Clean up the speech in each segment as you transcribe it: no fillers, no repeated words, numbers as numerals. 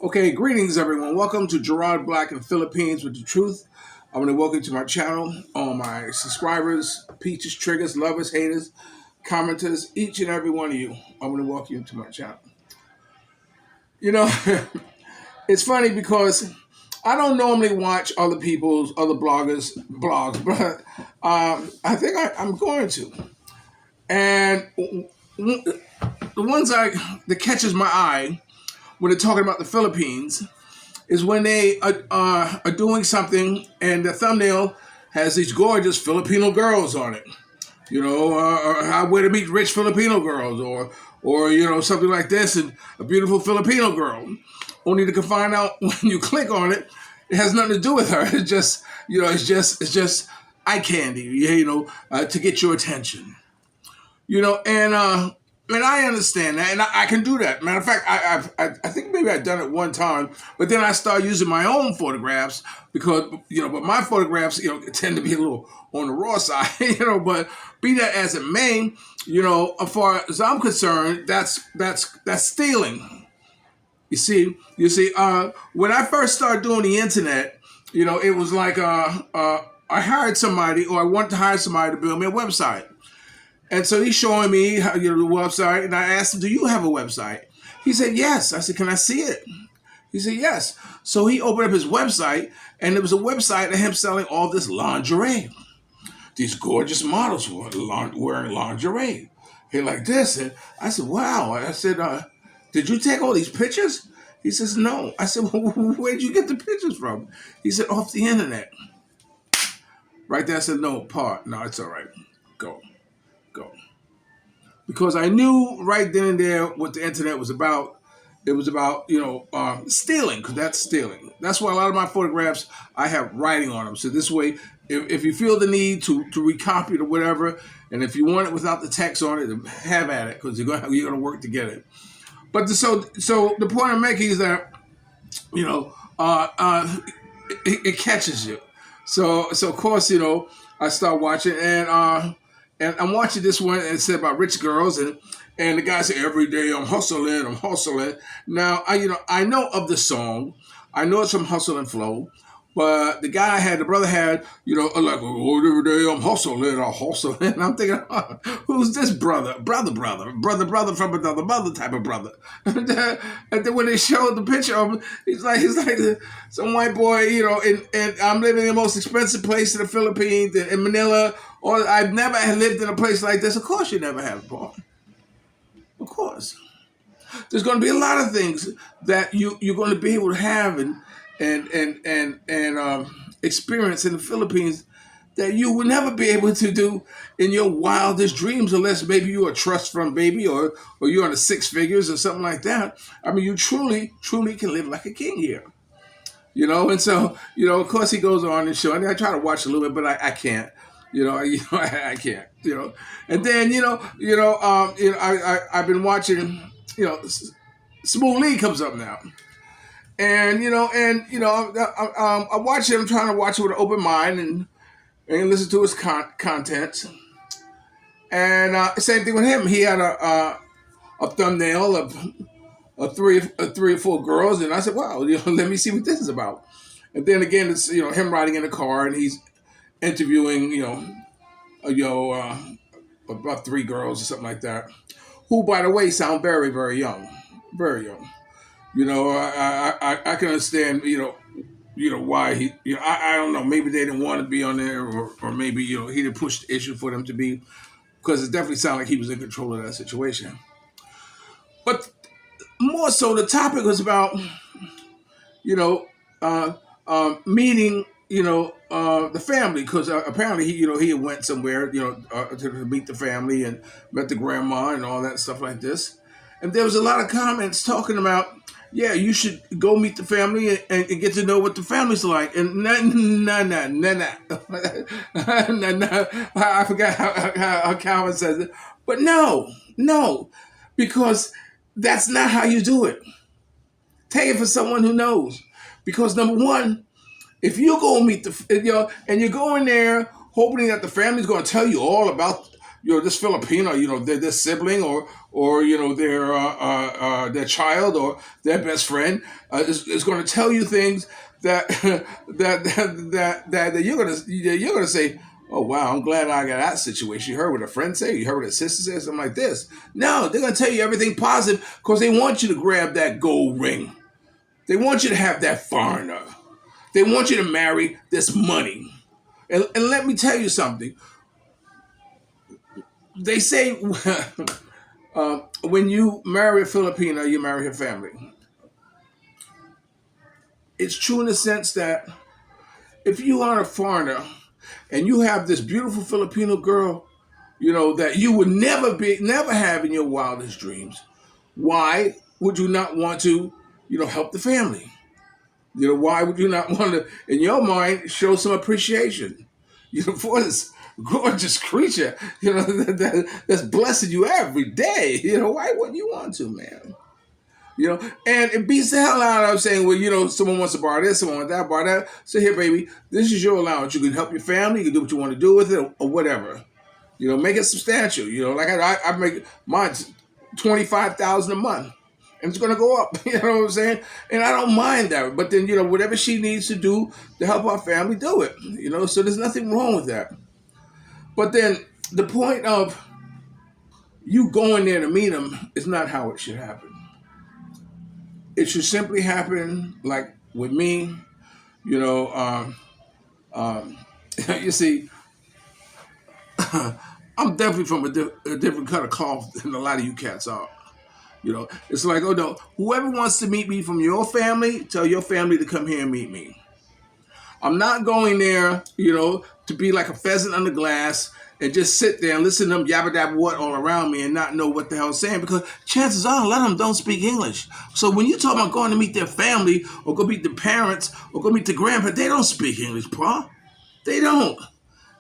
Okay, greetings everyone. Welcome to Gerard Black and Philippines with the Truth. I want to welcome you to my channel, all my subscribers, peaches, triggers, lovers, haters, commenters, each and every one of you. I want to welcome you to my channel. You know, it's funny because I don't normally watch other people's, other blogs, but I think I'm going to. And the ones that catches my eye when they're talking about the Philippines is when they are doing something and the thumbnail has these gorgeous Filipino girls on it. You know, how where to meet rich Filipino girls, or something like this, and a beautiful Filipino girl. Only to find out when you click on it, it has nothing to do with her. It's just it's just eye candy. To get your attention. And I understand that, and I can do that. Matter of fact, I think maybe I've done it one time, but then I started using my own photographs because but my photographs tend to be a little on the raw side, But be that as it may, as far as I'm concerned, that's stealing. You see, when I first started doing the internet, it was like I hired somebody, or I wanted to hire somebody to build me a website. And so he's showing me how the website, and I asked him, "Do you have a website?" He said, "Yes." I said, "Can I see it?" He said, "Yes." So he opened up his website, and it was a website of him selling all this lingerie. These gorgeous models were wearing lingerie. He like this, and I said, "Wow." I said, "Did you take all these pictures?" He says, "No." I said, "Well, where'd you get the pictures from?" He said, "Off the internet." Right there, I said, "No, no, it's all right. Go. Go." Because I knew right then and there what the internet was about. It was about stealing, because that's stealing. That's why a lot of my photographs I have writing on them. So this way, if you feel the need to recopy it or whatever, and if you want it without the text on it, have at it, because you're gonna work to get it. But so the point I'm making is that it catches you. So of course I start watching, and I'm watching this one, and it said about rich girls, and the guy said, "Every day I'm hustling, I'm hustling." Now I know of the song, I know it's from Hustle and Flow, but the brother had like, "Oh, every day I'm hustling, I'm hustling." And I'm thinking, who's this brother from another mother type of brother? And then when they showed the picture of him, he's like some white boy, and I'm living in the most expensive place in the Philippines, in Manila. Or I've never lived in a place like this. Of course you never have, Paul. Of course. There's going to be a lot of things that you're going to be able to have and experience in the Philippines that you will never be able to do in your wildest dreams, unless maybe you're a trust fund baby, or you're on the six figures or something like that. I mean, you truly can live like a king here. And so, of course he goes on and show, and I try to watch a little bit, but I can't. I can't. And then I've been watching. Smooth Lee comes up now, and I watch it. I'm trying to watch it with an open mind and listen to his content. And same thing with him. He had a thumbnail of three or four girls, and I said, "Wow, let me see what this is about." And then again, it's him riding in a car, and he's interviewing about three girls or something like that, who, by the way, sound very, very young, very young. I can understand why he I don't know, maybe they didn't want to be on there, or maybe he didn't push the issue for them to be, because it definitely sounded like he was in control of that situation. But more so, the topic was about meeting the family, because apparently he went somewhere to meet the family and met the grandma and all that stuff like this, and there was a lot of comments talking about, yeah, you should go meet the family and get to know what the family's like, and nah. I forgot how Calvin says it, but no, because that's not how you do it. Take it for someone who knows, because number one, if you go meet and you go in there hoping that the family's going to tell you all about this Filipino, their sibling or their child or their best friend is going to tell you things that that you're gonna say, oh wow, I'm glad I got that situation. You heard what a friend say, you heard what a sister said, something like this. No, they're gonna tell you everything positive because they want you to grab that gold ring. They want you to have that foreigner. They want you to marry this money. And let me tell you something. They say when you marry a Filipino, you marry her family. It's true in the sense that if you are a foreigner and you have this beautiful Filipino girl, that you would never have in your wildest dreams, why would you not want to, help the family? Why would you not want to, in your mind, show some appreciation? For this gorgeous creature, that's blessing you every day. Why wouldn't you want to, man? And it beats the hell out of saying, well, someone wants to borrow this, someone wants that, borrow that. So here, baby, this is your allowance. You can help your family, you can do what you want to do with it, or whatever. Make it substantial. Like I make mine $25,000 a month. And it's gonna go up, you know what I'm saying? And I don't mind that. But then, whatever she needs to do to help our family, do it. So there's nothing wrong with that. But then the point of you going there to meet them is not how it should happen. It should simply happen like with me, you know, you see, I'm definitely from a different kind of cloth than a lot of you cats are. It's like, oh no, whoever wants to meet me from your family, tell your family to come here and meet me. I'm not going there, to be like a pheasant under glass and just sit there and listen to them yabba dabba what all around me and not know what the hell I'm saying, because chances are a lot of them don't speak English. So when you talk about going to meet their family or go meet the parents or go meet the grandparents, they don't speak English, bro. They don't.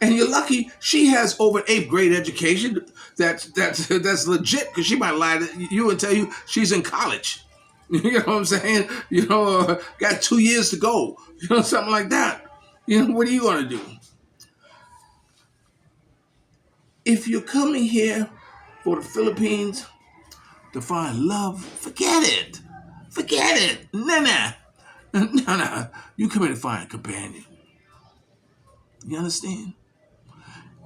And you're lucky she has over an 8th grade education that's legit, because she might lie to you and tell you she's in college. You know what I'm saying? Got 2 years to go. Something like that. What are you going to do? If you're coming here for the Philippines to find love, forget it. Forget it. Nah. Nah. You come here to find a companion. You understand?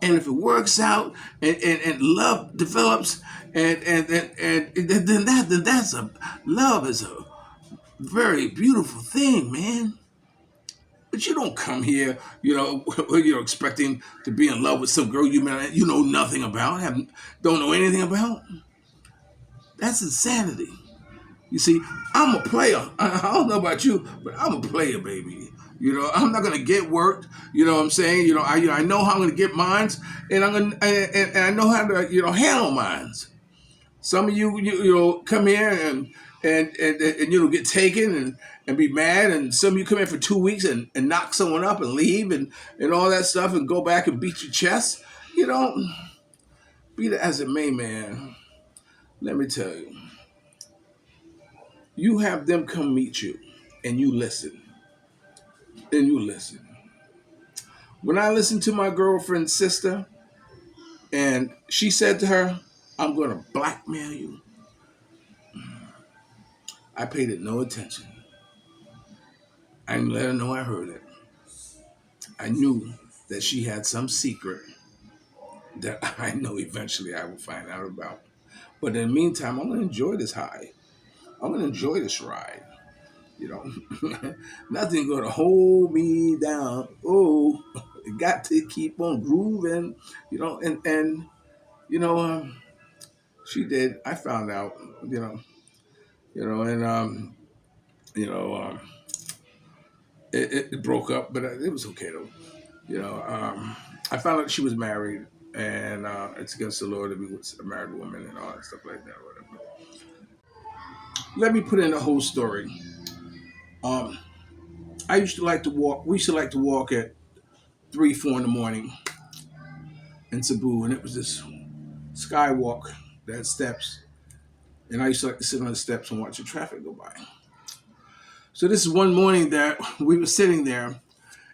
And if it works out and love develops and then that's love is a very beautiful thing, man. But you don't come here, expecting to be in love with some girl you know nothing about, don't know anything about. That's insanity. You see, I'm a player. I don't know about you, but I'm a player, baby. I'm not gonna get worked. You know what I'm saying? I know how I'm gonna get mines, and I know how to handle mines. Some of you come here and get taken and be mad, and some of you come in for 2 weeks and knock someone up and leave and all that stuff and go back and beat your chest. Be it as it may, man. Let me tell you, you have them come meet you, and you listen. And you listen. When I listened to my girlfriend's sister, and she said to her, I'm going to blackmail you, I paid it no attention. I didn't let her know I heard it. I knew that she had some secret that I know eventually I will find out about. But in the meantime, I'm going to enjoy this high. I'm going to enjoy this ride. Nothing going to hold me down. Oh, got to keep on grooving. She did. I found out. And you know, um, it broke up, but it was okay though. I found out she was married, and it's against the law to be with a married woman and all that stuff like that. Whatever. Let me put in the whole story. Um, I used to like to walk. We used to like to walk at 3, 4 in the morning in Cebu, and it was this skywalk that had steps, and I used to like to sit on the steps and watch the traffic go by. So this is one morning that we were sitting there,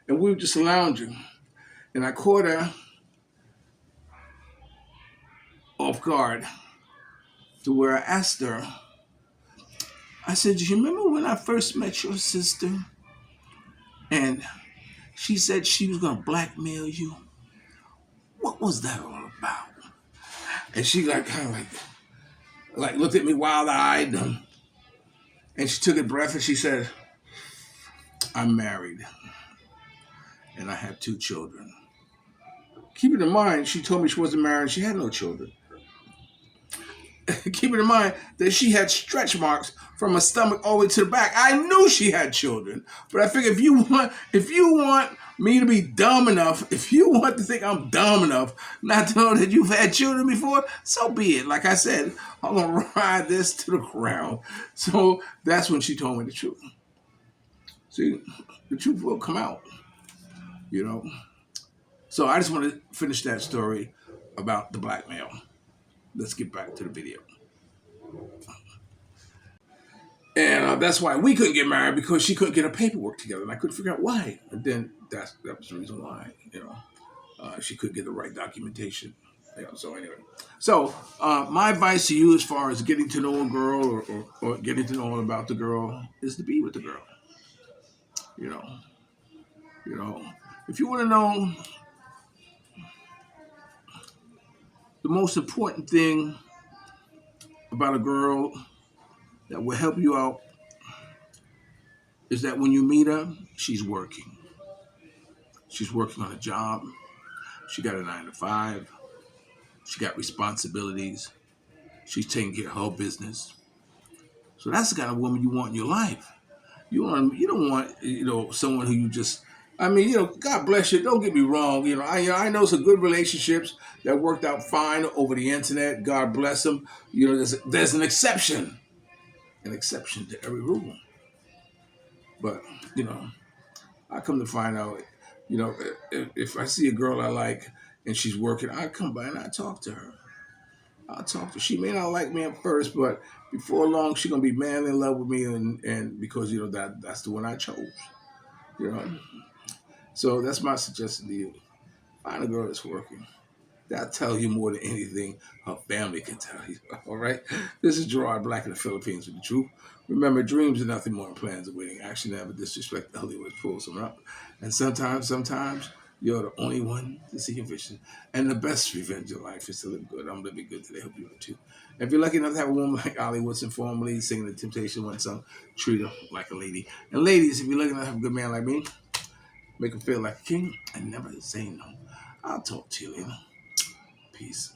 and we were just lounging, and I caught her off guard to where I asked her, I said, "Do you remember when I first met your sister? And she said she was going to blackmail you. What was that all about?" And she like kind of like looked at me wild-eyed, and she took a breath and she said, "I'm married and I have 2 children." Keep it in mind, she told me she wasn't married, she had no children. Keep it in mind that she had stretch marks from her stomach all the way to the back. I knew she had children, but I figured if you want me to be dumb enough, if you want to think I'm dumb enough not to know that you've had children before, so be it. Like I said, I'm gonna ride this to the ground. So that's when she told me the truth. See, the truth will come out, you know. So I just want to finish that story about the blackmail. Let's get back to the video. And that's why we couldn't get married, because she couldn't get her paperwork together, and I couldn't figure out why. And then that was the reason why, she couldn't get the right documentation. So anyway, my advice to you, as far as getting to know a girl or getting to know all about the girl, is to be with the girl. You know, if you want to know the most important thing about a girl that will help you out, is that when you meet her, she's working. She's working on a job. She got a 9 to 5. She got responsibilities. She's taking care of her business. So that's the kind of woman you want in your life. You don't want someone who you just. I mean, God bless you. Don't get me wrong. I know some good relationships that worked out fine over the internet. God bless them. There's an exception to every rule. But I come to find out, if I see a girl I like and she's working, I come by and I talk to her. I'll talk to her. She may not like me at first, but before long, she's gonna be madly in love with me, and because that's the one I chose. You know, so that's my suggestion to you: find a girl that's working. That'll tell you more than anything her family can tell you. All right. This is Gerard, Black in the Philippines, with the truth. Remember, dreams are nothing more than plans of waiting. Action never disrespect the Hollywood pulls them up. And sometimes you're the only one to see your vision. And the best revenge of life is to live good. I'm living good today. Hope you will too. If you're lucky enough to have a woman like Ollie Woodson, formerly singing the Temptation One song, treat her like a lady. And ladies, if you're lucky enough to have a good man like me, make him feel like a king and never say no. I'll talk to you later. Peace.